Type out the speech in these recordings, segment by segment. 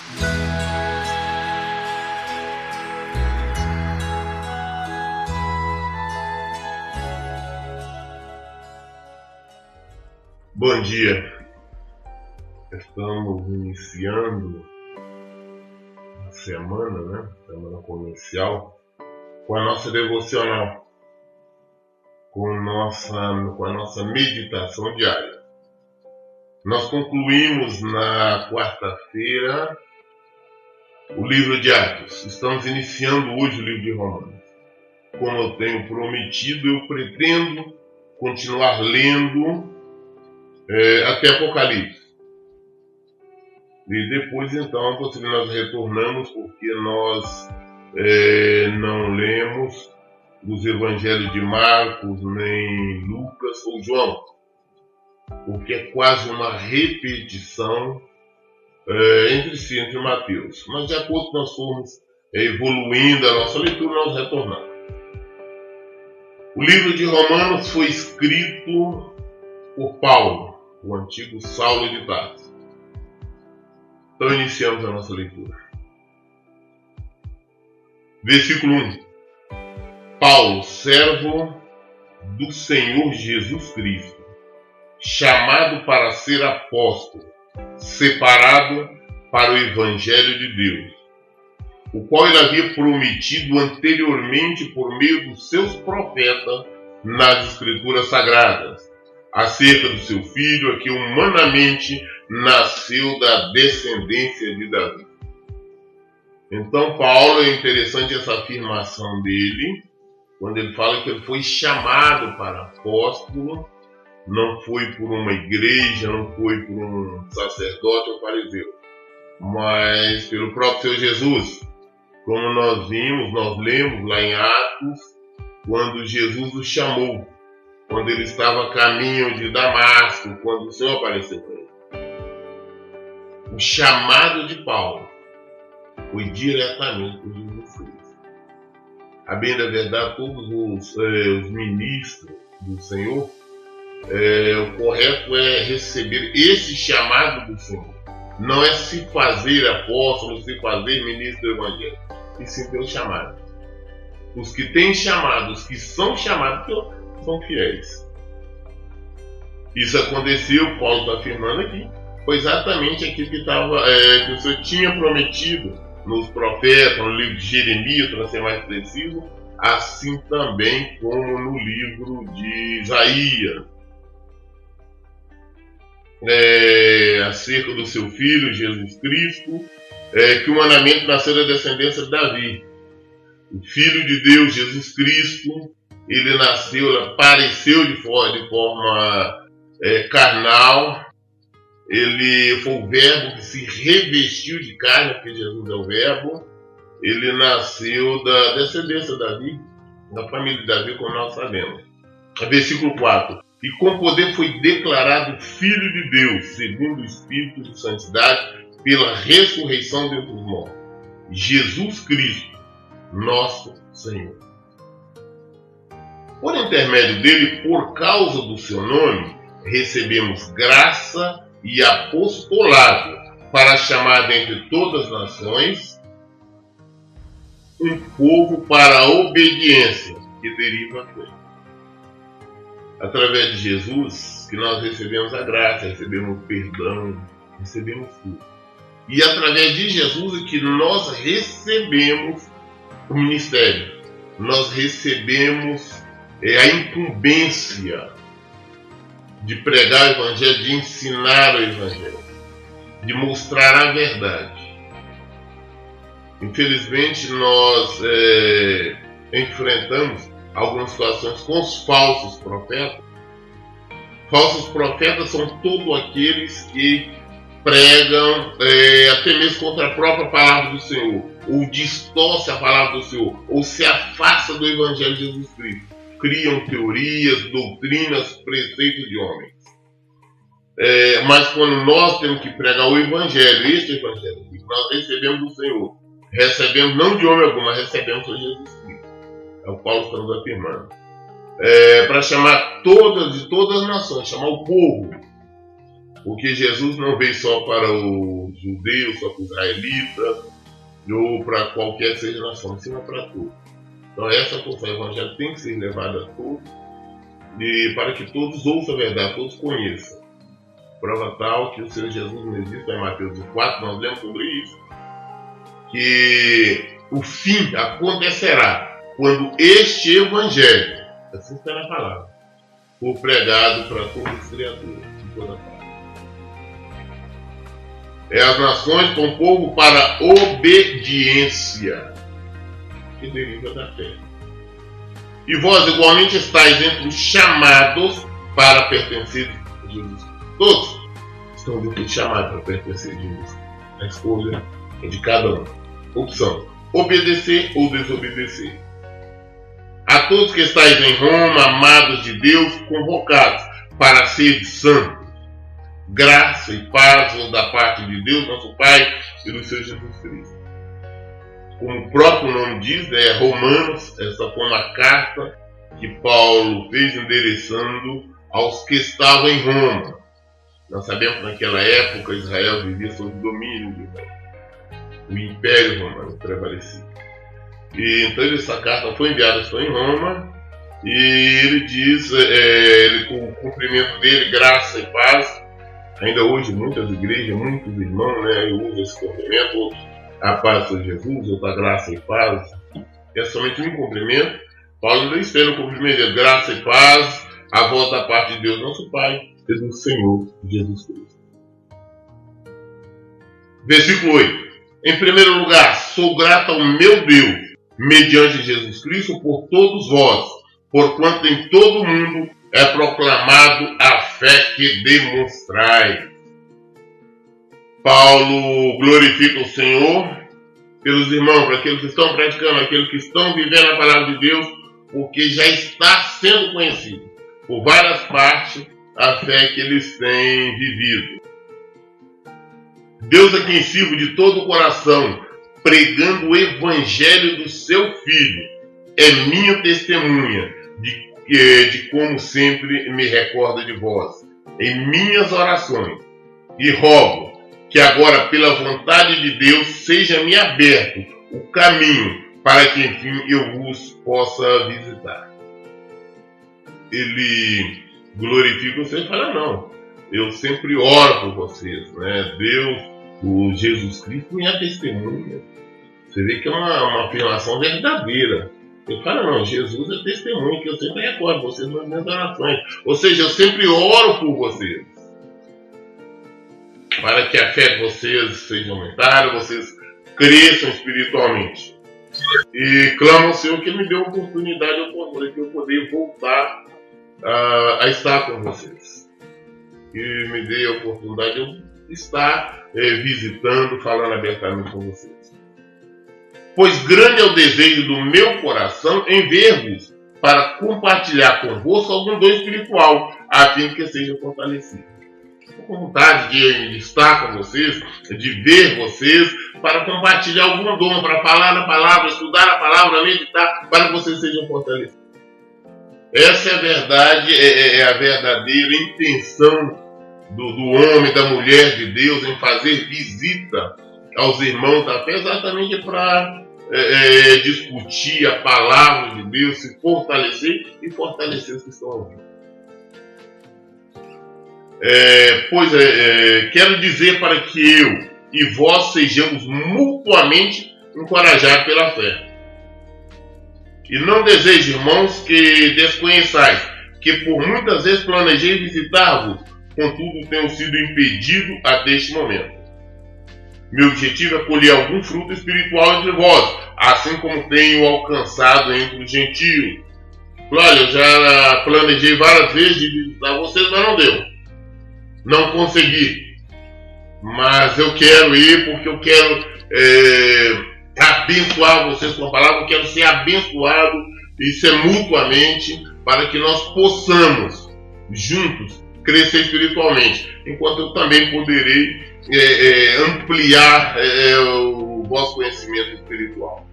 Bom dia, estamos iniciando a semana, semana comercial, com a nossa devocional, com a nossa meditação diária. Nós concluímos na quarta-feira o livro de Atos, estamos iniciando hoje o livro de Romanos. Como eu tenho prometido, eu pretendo continuar lendo até Apocalipse. E depois, então, nós retornamos porque nós não lemos os evangelhos de Marcos, nem Lucas ou João, porque é quase uma repetição entre Mateus. Mas de acordo com nós formos evoluindo a nossa leitura, nós retornamos. O livro de Romanos foi escrito por Paulo, o antigo Saulo de Tarso. Então iniciamos a nossa leitura. Versículo 1. Paulo, servo do Senhor Jesus Cristo, chamado para ser apóstolo, separado para o Evangelho de Deus, o qual ele havia prometido anteriormente por meio dos seus profetas nas Escrituras Sagradas, acerca do seu filho, que humanamente nasceu da descendência de Davi. Então, Paulo, é interessante essa afirmação dele, quando ele fala que ele foi chamado para apóstolo, não foi por uma igreja, não foi por um sacerdote ou fariseu, mas pelo próprio Senhor Jesus. Como nós lemos lá em Atos, quando Jesus o chamou, quando ele estava a caminho de Damasco, quando o Senhor apareceu para ele. O chamado de Paulo foi diretamente por Jesus Cristo. A bem da verdade, todos os ministros do Senhor, o correto é receber esse chamado do Senhor. Não é se fazer apóstolo, se fazer ministro do Evangelho, e sim ter o chamado. Os que têm chamado, os que são chamados, são fiéis. Isso aconteceu, Paulo está afirmando aqui, foi exatamente aquilo que o Senhor tinha prometido nos profetas, no livro de Jeremias, para ser mais preciso, assim também como no livro de Isaías, acerca do seu filho, Jesus Cristo, que humanamente nasceu da descendência de Davi. O Filho de Deus, Jesus Cristo, ele nasceu, apareceu de forma carnal. Ele foi o verbo que se revestiu de carne, porque Jesus é o verbo. Ele nasceu da descendência de Davi, da família de Davi, como nós sabemos. Versículo 4. E com poder foi declarado Filho de Deus, segundo o Espírito de Santidade, pela ressurreição dentre os mortos. Jesus Cristo, nosso Senhor. Por intermédio dele, por causa do seu nome, recebemos graça e apostolado para chamar dentre todas as nações um povo para a obediência que deriva dele. Através de Jesus que nós recebemos a graça, recebemos o perdão, recebemos tudo. E através de Jesus é que nós recebemos o ministério. Nós recebemos a incumbência de pregar o Evangelho, de ensinar o Evangelho, de mostrar a verdade. Infelizmente, nós enfrentamos algumas situações com os falsos profetas. Falsos profetas são todos aqueles que pregam até mesmo contra a própria palavra do Senhor, ou distorce a palavra do Senhor, ou se afasta do Evangelho de Jesus Cristo. Criam teorias, doutrinas, preceitos de homens. Mas quando nós temos que pregar o Evangelho, este Evangelho que nós recebemos do Senhor, recebemos não de homem algum, mas recebemos de Jesus Cristo. É o Paulo está nos afirmando. Para chamar todas as nações, chamar o povo Porque Jesus não veio só para os judeus, só para os israelitas, ou para qualquer que seja nação, mas sim para todos. Então essa função evangélica tem que ser levada a todos, e para que todos ouçam a verdade, todos conheçam. Prova tal que o Senhor Jesus nos disse em Mateus 4, nós lemos sobre isso, que o fim acontecerá quando este evangelho, assim está na palavra, for pregado para todos os criaturas de toda parte. As nações com o povo para obediência, que deriva da fé. E vós igualmente estáis entre os chamados para pertencer a Jesus. Todos estão dentro de chamados para pertencer a Jesus. A escolha é de cada um. Opção: obedecer ou desobedecer. A todos que estáis em Roma, amados de Deus, convocados para ser santos, graça e paz da parte de Deus, nosso Pai, e do Senhor Jesus Cristo. Como o próprio nome diz, Romanos, essa foi uma carta que Paulo fez endereçando aos que estavam em Roma. Nós sabemos que naquela época Israel vivia sob o domínio de Roma. O Império Romano prevalecia. E então essa carta foi enviada, estou em Roma, e ele diz, com o cumprimento dele, graça e paz. Ainda hoje muitas igrejas, muitos irmãos, usam esse cumprimento, a paz de Jesus, outra graça e paz. É somente um cumprimento. Paulo não espera o cumprimento de graça e paz, a voz da parte de Deus, nosso Pai, e do Senhor Jesus Cristo. Versículo 8. Em primeiro lugar, sou grato ao meu Deus, mediante Jesus Cristo, por todos vós, porquanto em todo o mundo é proclamado a fé que demonstrai. Paulo glorifica o Senhor pelos irmãos, para aqueles que estão praticando, aqueles que estão vivendo a palavra de Deus, porque já está sendo conhecido por várias partes a fé que eles têm vivido. Deus a quem sirvo de todo o coração, pregando o evangelho do seu Filho, é minha testemunha de como sempre me recordo de vós, em minhas orações, e rogo que agora, pela vontade de Deus, seja-me aberto o caminho para que, enfim, eu vos possa visitar. Ele glorifica vocês e fala, não, eu sempre oro por vocês, Deus, o Jesus Cristo, minha testemunha. Você vê que é uma afirmação verdadeira. Ele fala, não, Jesus é testemunha, que eu sempre recordo vocês nas minhas orações. Ou seja, eu sempre oro por vocês, para que a fé de vocês seja aumentada, vocês cresçam espiritualmente. E clamo ao Senhor que me dê a oportunidade de eu poder voltar a estar com vocês. Que me dê a oportunidade de eu estar visitando, falando abertamente com vocês. Pois grande é o desejo do meu coração em ver-vos, para compartilhar convosco algum dom espiritual, a fim que seja fortalecido. Estou com vontade de estar com vocês, de ver vocês, para compartilhar algum dom, para falar na palavra, estudar a palavra, meditar, para que vocês sejam fortalecidos. Essa é a verdade, é a verdadeira intenção do homem, da mulher de Deus, em fazer visita aos irmãos da fé, exatamente para discutir a palavra de Deus, se fortalecer e fortalecer os que estão ouvindo. Quero dizer para que eu e vós sejamos mutuamente encorajados pela fé. E não desejo, irmãos, que desconheçais que por muitas vezes planejei visitar-vos, contudo tenho sido impedido até este momento. Meu objetivo é colher algum fruto espiritual entre vós, assim como tenho alcançado entre os gentios. Olha, eu já planejei várias vezes de visitar vocês, mas não deu. Não consegui. Mas eu quero ir porque eu quero abençoar vocês com a palavra, eu quero ser abençoado e ser mutuamente, para que nós possamos, juntos, crescer espiritualmente, enquanto eu também poderei ampliar o vosso conhecimento espiritual.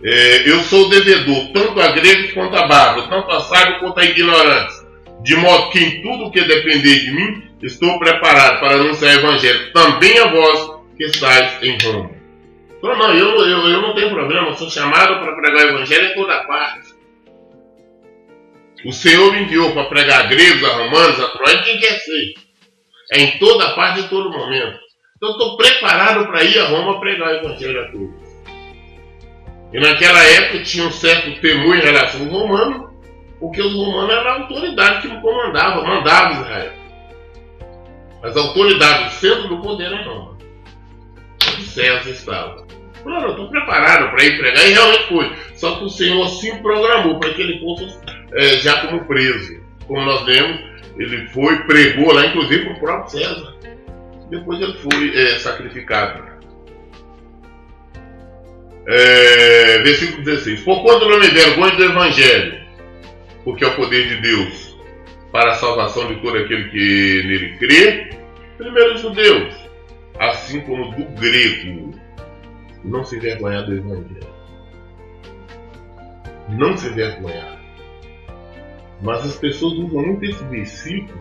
Eu sou devedor, tanto a gregos quanto a bárbaros, tanto a sábios quanto a ignorantes, de modo que em tudo que depender de mim, estou preparado para anunciar o evangelho também a vós que estáis em Roma. Então, não, eu não tenho problema, eu sou chamado para pregar o evangelho em toda parte. O Senhor me enviou para pregar a gregos, a romanos, a troianos, quem quer ser. É em toda parte, em todo momento. Então, eu estou preparado para ir a Roma pregar o evangelho a todos. E naquela época tinha um certo temor em relação aos romanos, porque os romanos eram a autoridade que mandava Israel. Mas a autoridade, o centro do poder era Roma. Onde César estava. Claro, eu estou preparado para ir pregar, e realmente foi. Só que o Senhor assim programou para que ele fosse já como preso. Como nós vemos, ele foi, pregou lá, inclusive para o próprio César. Depois ele foi sacrificado. Versículo 16. Porquanto não me envergonho do evangelho, porque é o poder de Deus para a salvação de todo aquele que nele crê, primeiro os judeus, assim como do grego. Não se envergonhar do evangelho. Não se envergonhar. Mas as pessoas usam muito esse versículo,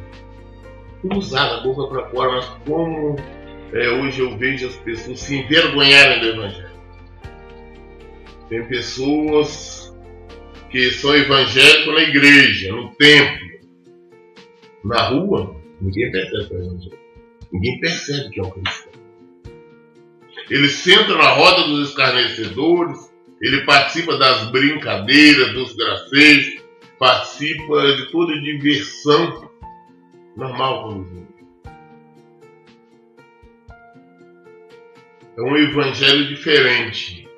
cruzado a boca para fora, mas como hoje eu vejo as pessoas se envergonharem do evangelho. Tem pessoas que são evangélicos na igreja, no templo. Na rua, ninguém percebe o evangelho. Ninguém percebe que é um cristão. Ele senta na roda dos escarnecedores, ele participa das brincadeiras, dos gracejos, participa de toda a diversão normal com os outros. É um evangelho diferente.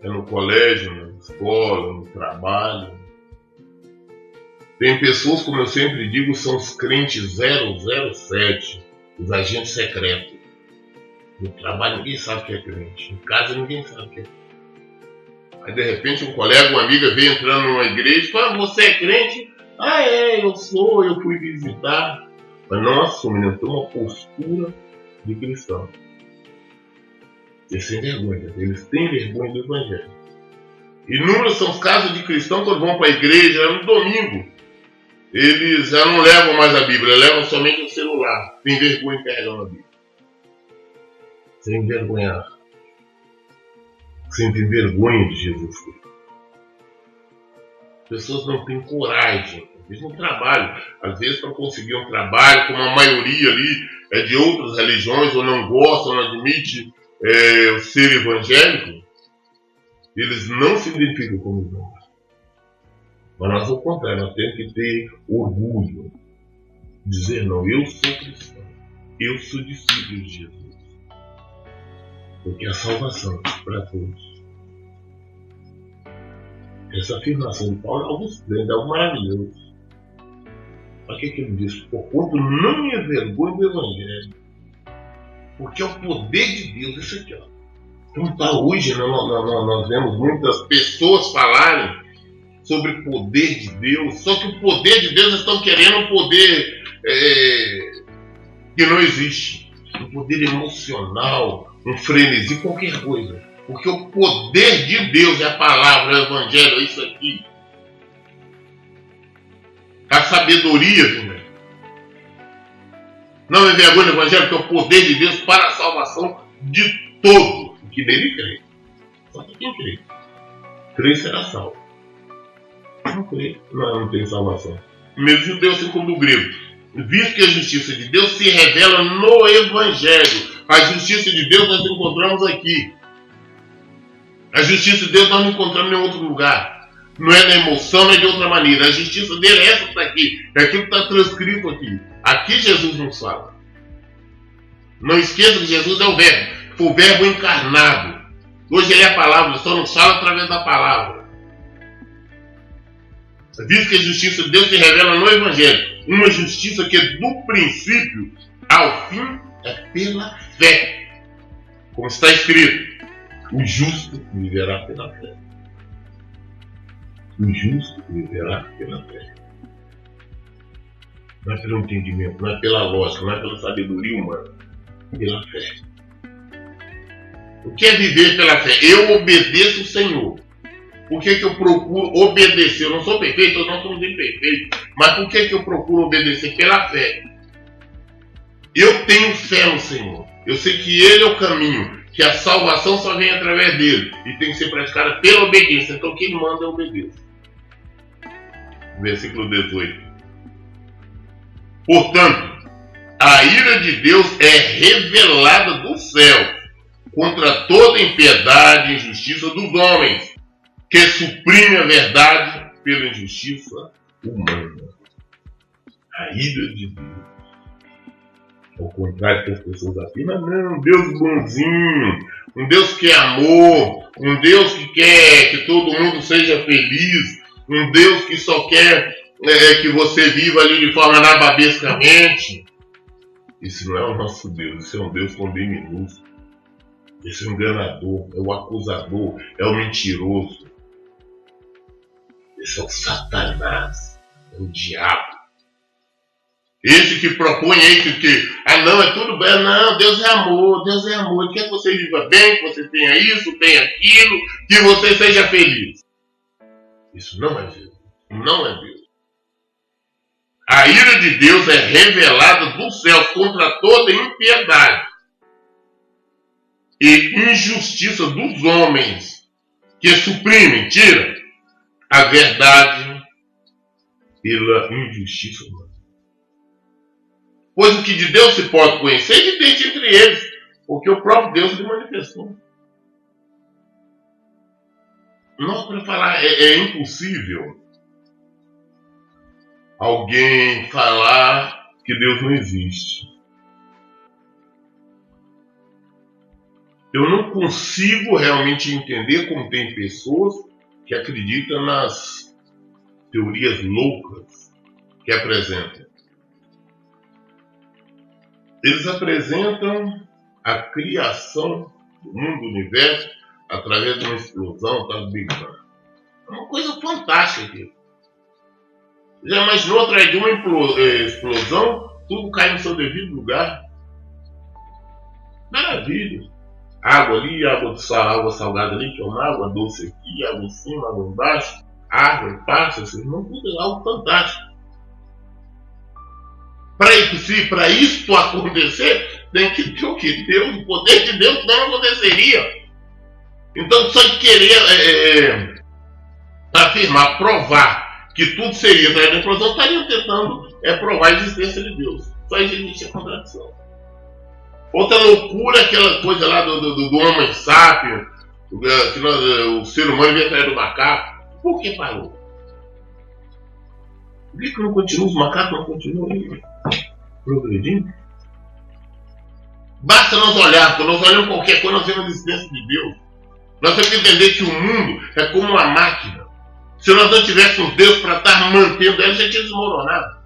É no colégio, na escola, no trabalho. Tem pessoas, como eu sempre digo, são os crentes 007, os agentes secretos. No trabalho ninguém sabe que é crente. Em casa ninguém sabe que é crente. Aí de repente um colega, uma amiga veio entrando numa igreja e fala: você é crente? Ah, eu sou, eu fui visitar. Mas não assume, não tem uma postura de cristão. Eles têm vergonha, eles têm vergonha do evangelho. Inúmeros são os casos de cristãos quando vão para a igreja no domingo. Eles já não levam mais a Bíblia, levam somente o celular. Tem vergonha de carregar uma Bíblia. Sem envergonhar. Sem ter vergonha de Jesus Cristo. As pessoas não têm coragem. Às vezes no trabalho. Às vezes para conseguir um trabalho, como a maioria ali é de outras religiões, ou não gosta, ou não admite ser evangélico, eles não se identificam como evangélicos. Mas nós, ao contrário, nós temos que ter orgulho. Dizer: não, eu sou cristão. Eu sou discípulo de Jesus. Porque a salvação é para todos. Essa afirmação de Paulo é algo esplêndido, é algo maravilhoso. Olha o que ele diz: porquanto não me envergonho do evangelho, porque é o poder de Deus. Isso aqui, ó. Então tá, hoje nós vemos muitas pessoas falarem sobre o poder de Deus, só que o poder de Deus estão querendo um poder que não existe. Um poder emocional, um frenesi, qualquer coisa. Porque o poder de Deus é a palavra, é o evangelho, é isso aqui. A sabedoria, né? Não me envergonhe do evangelho, porque é o poder de Deus para a salvação de todos que nele crê. Só que quem crê? Crê será salvo. Não crê, não tem salvação. Mesmo judeu, assim como do grego. Visto que a justiça de Deus se revela no evangelho. A justiça de Deus nós encontramos aqui. A justiça de Deus nós não encontramos em outro lugar. Não é na emoção, não é de outra maneira. A justiça dele é essa que está aqui. É aquilo que está transcrito aqui. Aqui Jesus nos fala. Não esqueça que Jesus é o Verbo. Foi o Verbo encarnado. Hoje ele é a palavra, só nos fala através da palavra. Visto que a justiça de Deus se revela no evangelho. Uma justiça que do princípio ao fim é pela fé. Como está escrito: o justo viverá pela fé. O justo viverá pela fé. Não é pelo entendimento, não é pela lógica, não é pela sabedoria humana. Pela fé. O que é viver pela fé? Eu obedeço o Senhor. Por que eu procuro obedecer? Eu não sou perfeito, eu não sou imperfeito. Mas por que eu procuro obedecer? Pela fé. Eu tenho fé no Senhor. Eu sei que Ele é o caminho, que a salvação só vem através dele e tem que ser praticada pela obediência. Então quem manda é a obediência. Versículo 18. Portanto, a ira de Deus é revelada do céu contra toda impiedade e injustiça dos homens, que suprime a verdade pela injustiça humana. A ira de Deus. Ao contrário que as pessoas afirmam, não, um Deus bonzinho, um Deus que é amor, um Deus que quer que todo mundo seja feliz, um Deus que só quer que você viva ali de forma nababescamente. Esse não é o nosso Deus, esse é um Deus com D minúsculo. Esse é o enganador, é o acusador, é o mentiroso. Esse é o Satanás, é o diabo. Esse que propõe aí que não, é tudo bem, não, Deus é amor, Ele quer que você viva bem, que você tenha isso, tenha aquilo, que você seja feliz. Isso não é Deus, não é Deus. A ira de Deus é revelada dos céus contra toda impiedade e injustiça dos homens, que suprimem, tiram a verdade pela injustiça humana. Pois o que de Deus se pode conhecer é evidente entre eles, porque o próprio Deus lhe manifestou. Nós, para falar, é impossível alguém falar que Deus não existe. Eu não consigo realmente entender como tem pessoas que acreditam nas teorias loucas que apresentam. Eles apresentam a criação do mundo, do universo, através de uma explosão, tá, do Big Bang. É uma coisa fantástica aqui. Já imaginou, atrás de uma explosão, tudo cai no seu devido lugar? Maravilha. Água ali, água salgada ali, que é uma água doce aqui, água em cima, água embaixo, árvore, pássaros, não, tudo é algo fantástico. Para isso acontecer, tem que ter o que? Deus, o poder de Deus não aconteceria. Então, só de querer afirmar, provar que tudo seria atrás da explosão, estariam tentando provar a existência de Deus. Só existe a contradição. Outra loucura, aquela coisa lá do Homo sapiens, que o ser humano veio atrás do macaco. Por que parou? Por que não continua? Os macacos não continuam aí progredindo? Basta nós olhar, quando nós olhamos qualquer coisa, nós vemos a existência de Deus. Nós temos que entender que o mundo é como uma máquina. Se nós não tivéssemos Deus para estar mantendo ela, já tinha desmoronado.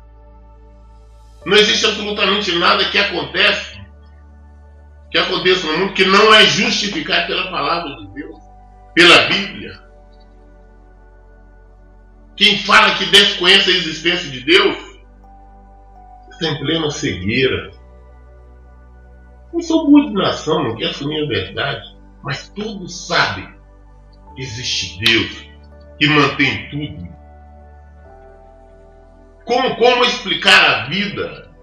Não existe absolutamente nada que aconteça no mundo que não é justificado pela palavra de Deus, pela Bíblia. Quem fala que desconhece a existência de Deus está em plena cegueira. Não sou burro de nação, não quero assumir a verdade, mas todos sabem que existe Deus que mantém tudo. Como explicar a vida?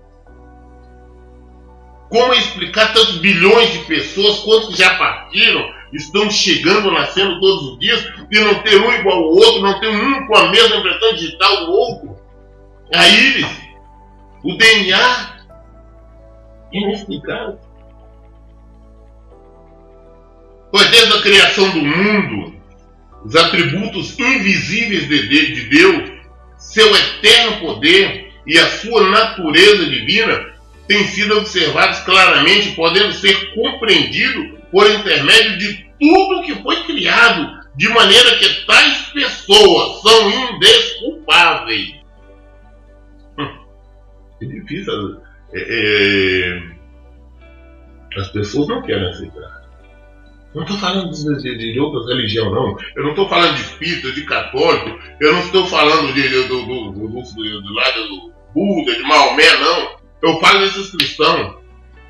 Como explicar tantos bilhões de pessoas, quantos já partiram, estão chegando, nascendo todos os dias, e não ter um igual ao outro, não ter um com a mesma impressão digital do outro? A íris, o DNA, inexplicável. Pois desde a criação do mundo, os atributos invisíveis de Deus, seu eterno poder e a sua natureza divina têm sido observados claramente, podendo ser compreendidos por intermédio de tudo que foi criado, de maneira que tais pessoas são indesculpáveis. É difícil. As pessoas não querem aceitar. Não estou falando de outras religiões, não. Eu não estou falando de espírita, de católico. Eu não estou falando do lado do Buda, de Maomé, não. Eu falo desses cristãos,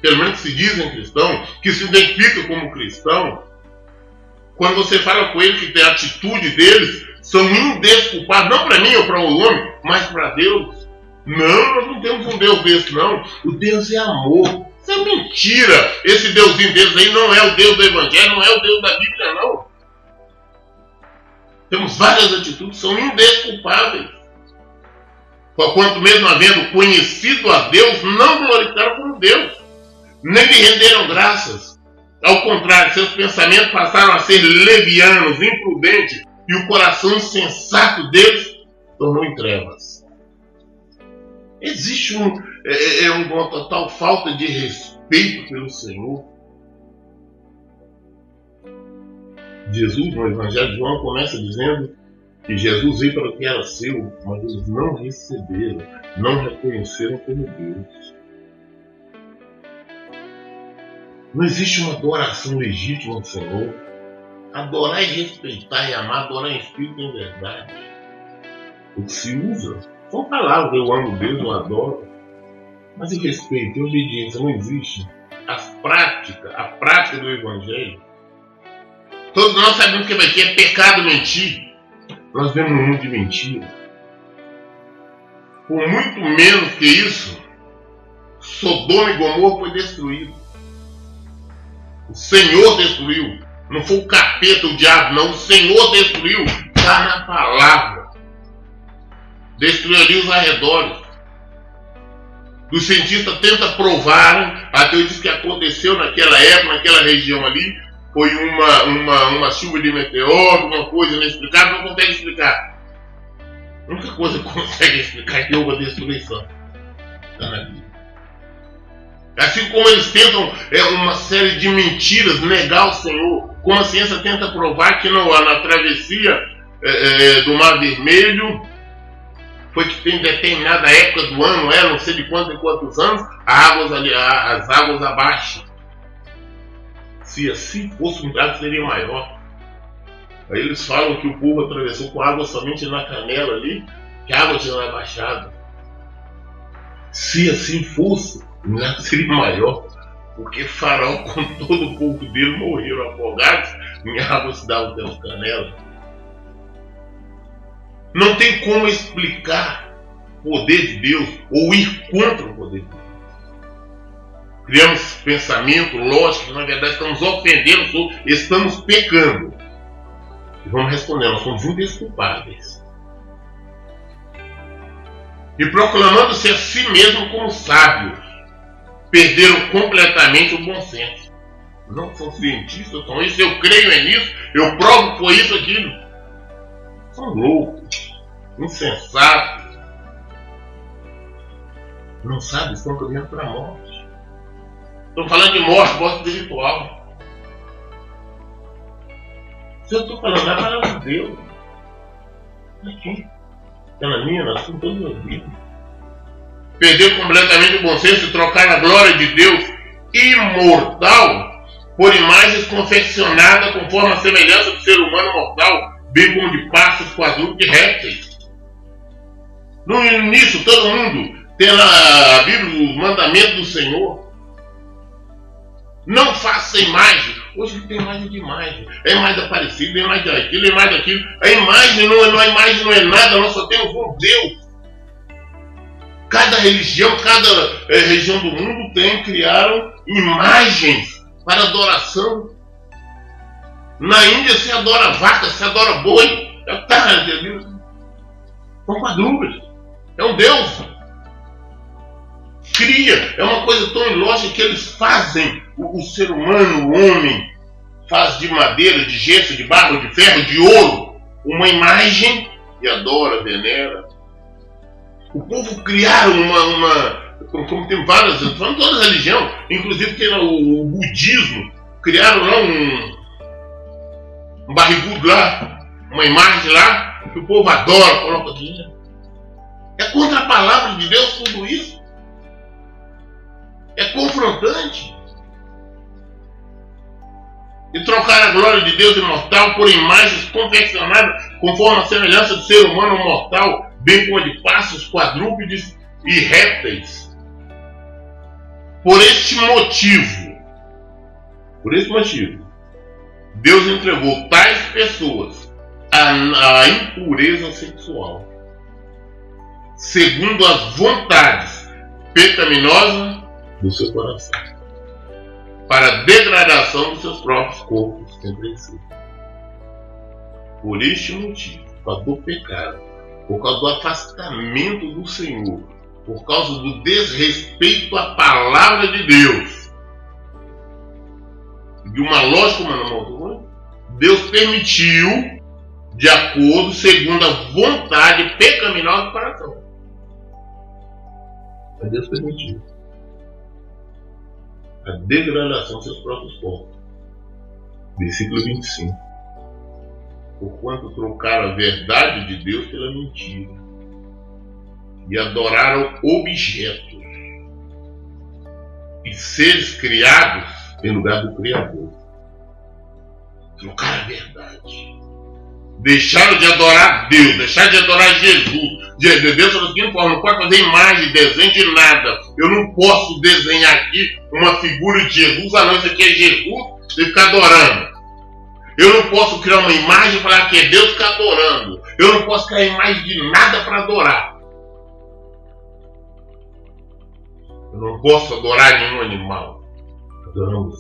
pelo menos que se dizem cristãos, que se identificam como cristão. Quando você fala com eles que a atitude deles são indesculpáveis, não para mim ou para o homem, mas para Deus. Não, nós não temos um Deus desse, não. O Deus é amor. Isso é mentira. Esse Deusinho deles aí não é o Deus do Evangelho, não é o Deus da Bíblia, não. Temos várias atitudes que são indesculpáveis. Quanto mesmo havendo conhecido a Deus, não glorificaram como Deus, nem lhe renderam graças. Ao contrário, seus pensamentos passaram a ser levianos, imprudentes, e o coração insensato deles tornou em trevas. Existe uma total falta de respeito pelo Senhor. Jesus, no Evangelho de João, começa dizendo que Jesus veio para o que era seu, mas eles não receberam, não reconheceram como Deus. Não existe uma adoração legítima ao Senhor. Adorar e respeitar e amar, adorar em espírito e em verdade. O que se usa são palavras, eu amo Deus, eu adoro. Mas em respeito e obediência não existe. A prática do Evangelho. Todos nós sabemos que é pecado mentir. Nós vemos um mundo de mentira. Por muito menos que isso, Sodoma e Gomorra foi destruído. O Senhor destruiu. Não foi o capeta, o diabo, não. O Senhor destruiu. Está na palavra. Destruiu ali os arredores. Os cientistas tentam provar. A Deus diz que aconteceu naquela época, naquela região ali. Foi uma chuva de meteoro, uma coisa inexplicável. Não consegue explicar. A única coisa que consegue explicar é que houve a destruição. Está na Bíblia. Assim como eles tentam uma série de mentiras negar o Senhor, como a ciência tenta provar que na travessia do Mar Vermelho foi que tem determinada época do ano, não sei de quantos anos, as águas abaixam. Se assim fosse, o milagre seria maior. Aí eles falam que o povo atravessou com água somente na canela ali, que a água tinha abaixado. Se assim fosse, o milagre seria maior, porque Faraó com todo o povo dele morreram afogados em água se dava até as canelas. Não tem como explicar o poder de Deus ou ir contra o poder de Deus. Criamos pensamento, lógica, que na verdade estamos ofendendo, estamos pecando. E vamos responder, nós somos indesculpáveis. E proclamando-se a si mesmo como sábios, perderam completamente o bom senso. Não são cientistas, são isso, eu creio nisso, eu provo que foi isso, aquilo. São loucos, insensatos. Não sabem, estão caminhando para a morte. Estou falando de morte espiritual. Se eu estou falando da palavra de Deus, aqui, está na minha, na sua, toda a minha vida. Perder completamente o bom senso e trocar a glória de Deus imortal por imagens confeccionadas conforme a semelhança do ser humano mortal, bem como de pássaros, quadrúpedes e répteis. No início, todo mundo tem na Bíblia os mandamentos do Senhor. Não faça imagem. Hoje tem imagem de imagem. É imagem aparecida, é imagem daquilo, é imagem daquilo. A imagem não é nada, nós só temos um Deus. Cada religião, cada região do mundo criaram imagens para adoração. Na Índia se adora vaca, se adora boi. São quadrúpedes. É um Deus. Cria. É uma coisa tão ilógica que eles fazem. O ser humano, o homem, faz de madeira, de gesso, de barro, de ferro, de ouro, uma imagem e adora, venera. O povo criaram como tem várias, falando toda religião, inclusive tem o budismo, criaram lá um barrigudo lá, uma imagem lá, que o povo adora, coloca aqui. É contra a palavra de Deus tudo isso. É confrontante. E trocar a glória de Deus imortal por imagens confeccionadas conforme a semelhança do ser humano mortal, bem como a de pássaros, quadrúpedes e répteis. Por este motivo, Deus entregou tais pessoas à impureza sexual, segundo as vontades pecaminosas do seu coração, para a degradação dos seus próprios corpos entre si. Por este motivo, por causa do pecado, por causa do afastamento do Senhor, por causa do desrespeito à palavra de Deus, de uma lógica humana, Deus permitiu, de acordo, segundo a vontade pecaminosa do coração. Deus permitiu a degradação dos seus próprios corpos. Versículo 25. Porquanto trocaram a verdade de Deus pela mentira e adoraram objetos e seres criados em lugar do Criador. Trocaram a verdade. Deixaram de adorar Deus, deixaram de adorar Jesus. Deus falou assim: não pode fazer imagem, desenho de nada. Eu não posso desenhar aqui uma figura de Jesus, não, isso aqui é Jesus, e ficar adorando. Eu não posso criar uma imagem e falar que é Deus e ficar adorando. Eu não posso criar imagem de nada para adorar. Eu não posso adorar nenhum animal. Adoramos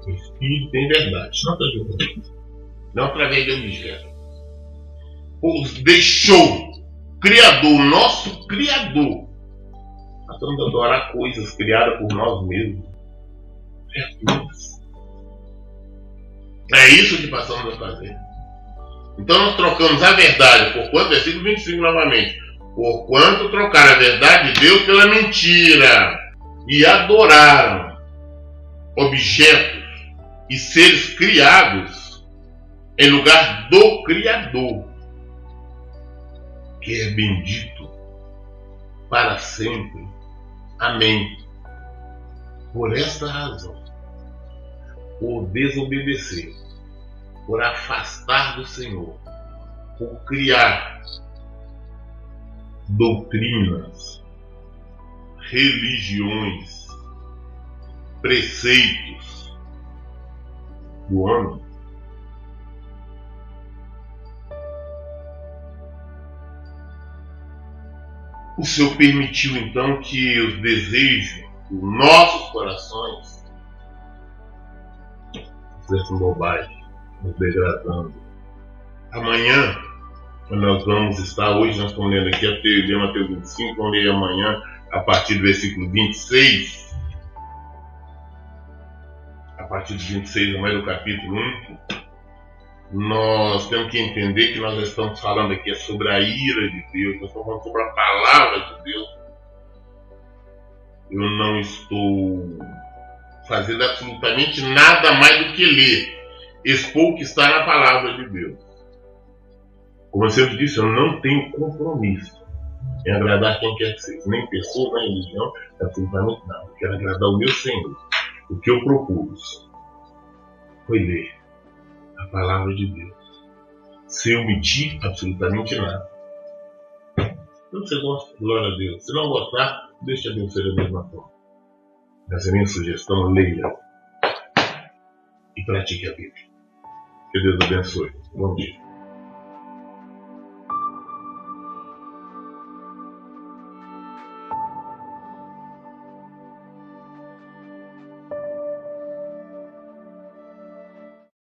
o Espírito em verdade. Não está ajudando. Não através de objetos. Pois deixou o Criador, nosso Criador. Nós estamos a adorar coisas criadas por nós mesmos. É isso que passamos a fazer. Então nós trocamos a verdade por quanto? Versículo 25 novamente. Por quanto trocaram a verdade de Deus pela mentira e adoraram objetos e seres criados em lugar do Criador, que é bendito para sempre. Amém. Por esta razão, por desobedecer, por afastar do Senhor, por criar doutrinas, religiões, preceitos do homem, o Senhor permitiu então que os desejos dos nossos corações fizessem bobagem, nos degradando. Amanhã, nós vamos estar, hoje nós estamos lendo aqui a Mateus 25, vamos ler amanhã a partir do versículo 26. A partir do 26, amanhã do capítulo 1, nós temos que entender que nós estamos falando aqui sobre a ira de Deus, nós estamos falando sobre a palavra de Deus. Eu não estou fazendo absolutamente nada mais do que ler, expor o que está na palavra de Deus. Como eu sempre disse, eu não tenho compromisso em agradar quem quer que seja, nem pessoa, nem religião, absolutamente nada. Eu quero agradar o meu Senhor. O que eu propus foi ler a palavra de Deus, sem omitir absolutamente nada. Se você gosta, glória a Deus. Se não gostar, deixa Deus ser da mesma forma. Essa é a minha sugestão: leia e pratique a Bíblia. Que Deus abençoe. Bom dia.